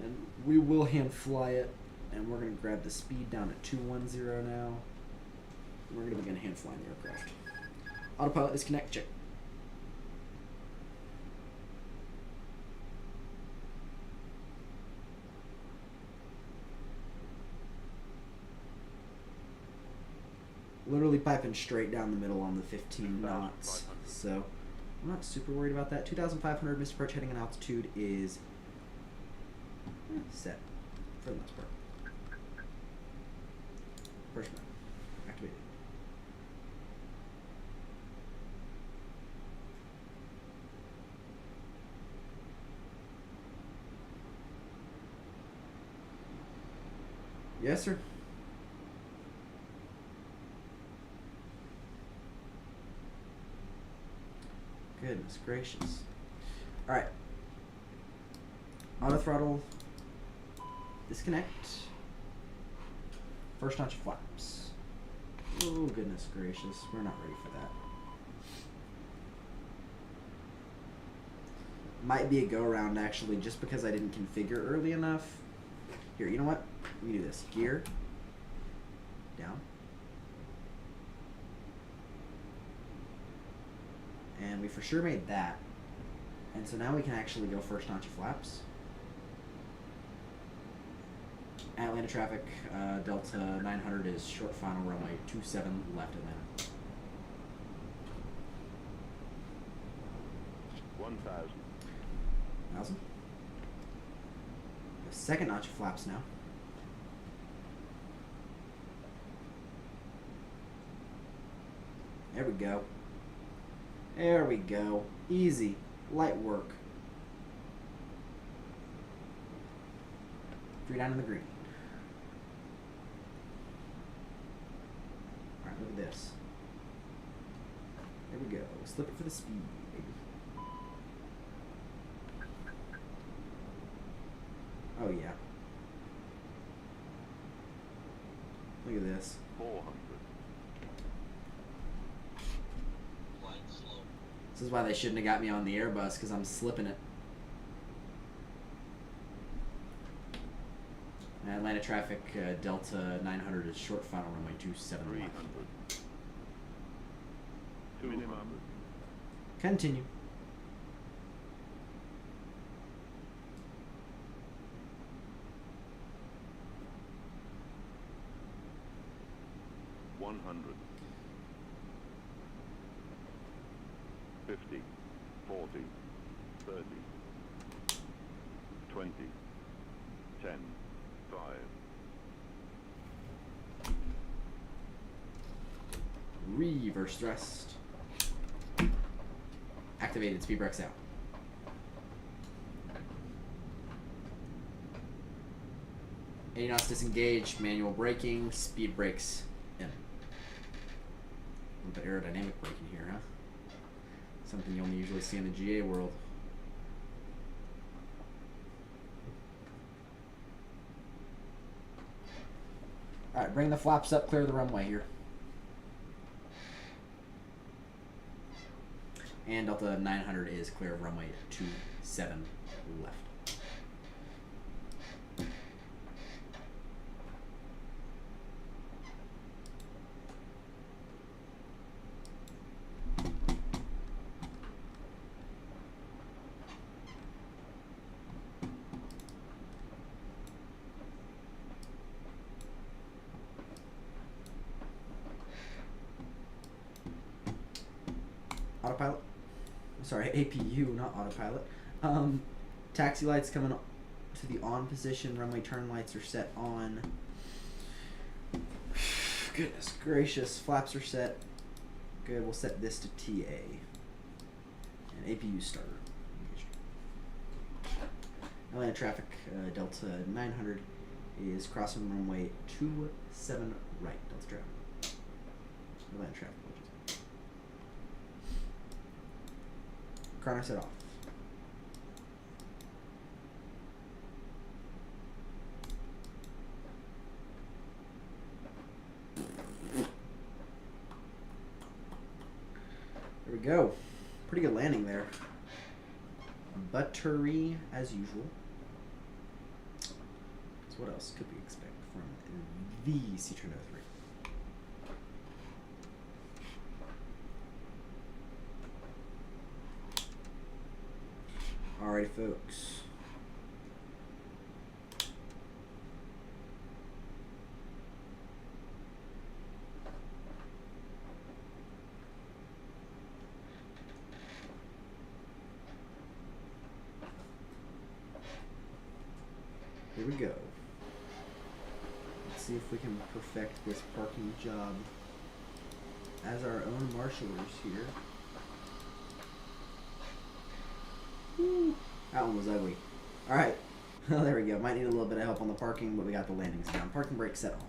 and we will hand fly it, and we're gonna grab the speed down to 210 now. We're gonna begin hand flying the aircraft. Autopilot disconnect check. Literally piping straight down the middle on the 15 knots, so I'm not super worried about that. 2,500 missed approach heading and altitude is set for the most part. First mode activated. Yes, sir. Goodness gracious. Alright. Auto throttle. Disconnect. First notch of flaps. Oh, goodness gracious. We're not ready for that. Might be a go around actually, just because I didn't configure early enough. Here, you know what? We can do this. Gear. Down. And we for sure made that. And so now we can actually go first notch of flaps. Atlanta traffic, Delta 900 is short final runway 27 left Atlanta. 1,000. 1,000. The second notch of flaps now. There we go. There we go. Easy. Light work. 3 down in the green. Alright, look at this. There we go. Slip it for the speed, baby. Oh, yeah. Look at this. 400. This is why they shouldn't have got me on the Airbus, because I'm slipping it. Atlanta traffic, Delta 900 is short final runway 27 300. left. 200. Continue. $100. 50, 40, 30, 20, 10, 5. Reverse thrust. Activated, speed brakes out. Knots disengaged, manual braking, speed brakes in. A little bit aerodynamic braking here, huh? Something you only usually see in the GA world. Alright, bring the flaps up, clear the runway here. And Delta 900 is clear of runway 27 left. Autopilot. Sorry, APU, not autopilot. Taxi lights coming to the on position. Runway turn lights are set on. Goodness gracious. Flaps are set. Good, we'll set this to TA. And APU starter. Atlanta traffic, Delta 900 is crossing runway 27 right. Delta traffic. Atlanta traffic. Chrono set off. There we go. Pretty good landing there. buttery as usual. So what else could we expect from the Citroen 03? Alrighty, folks. Here we go. Let's see if we can perfect this parking job as our own marshalers here. Woo. That one was ugly. Alright. Well, there we go. Might need a little bit of help on the parking, but we got the landings down. Parking brake set off.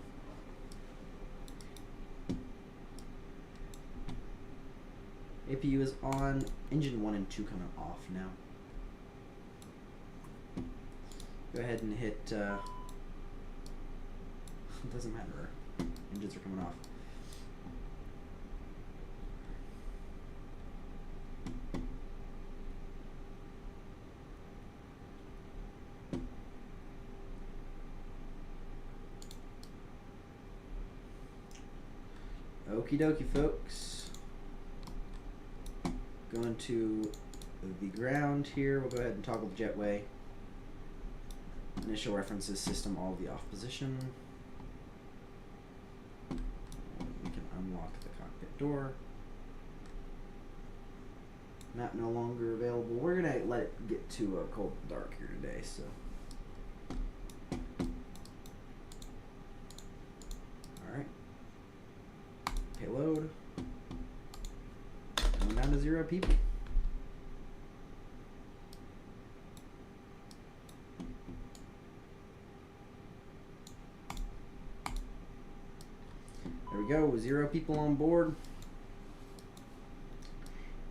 APU is on. Engine 1 and 2 coming off now. Go ahead and hit, it doesn't matter. Engines are coming off. Okie dokie, folks. Going to the ground here. We'll go ahead and toggle the jetway. Initial references system, all the off position. We can unlock the cockpit door. Map no longer available. We're gonna let it get to cold and dark here today, so. Alright. Payload. Coming down to 0 people. There we go, 0 people on board.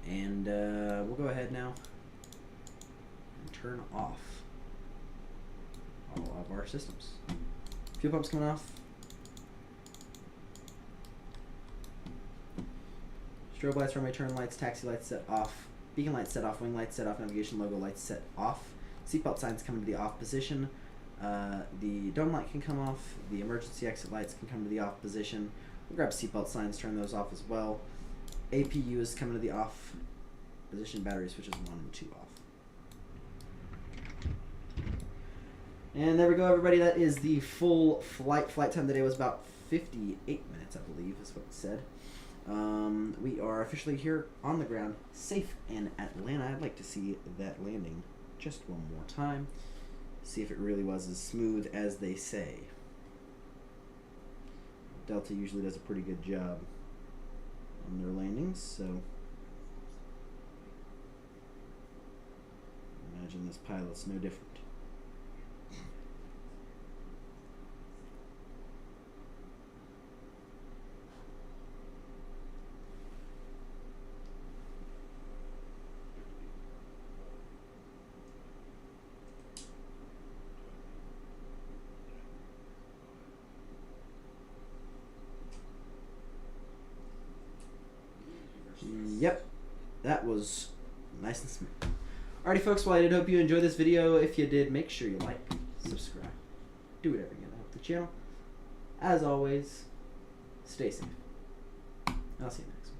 And we'll go ahead now and turn off all of our systems. Fuel pump's coming off. Strobe lights, runway turn lights, taxi lights set off. Beacon lights set off, wing lights set off, navigation logo lights set off. Seatbelt signs coming to the off position. The dome light can come off. The emergency exit lights can come to the off position. We'll grab seatbelt signs, turn those off as well. APU is coming to the off position. Battery switches 1 and 2 off. And there we go, everybody. That is the full flight. Flight time today was about 58 minutes, I believe, is what it said. We are officially here on the ground, safe in Atlanta. I'd like to see that landing just one more time. See if it really was as smooth as they say. Delta usually does a pretty good job on their landings, so imagine this pilot's no different. Yep, that was nice and smooth. Alrighty, folks, well, I did hope you enjoyed this video. If you did, make sure you like, subscribe, do whatever you can to help the channel. As always, stay safe. I'll see you next one.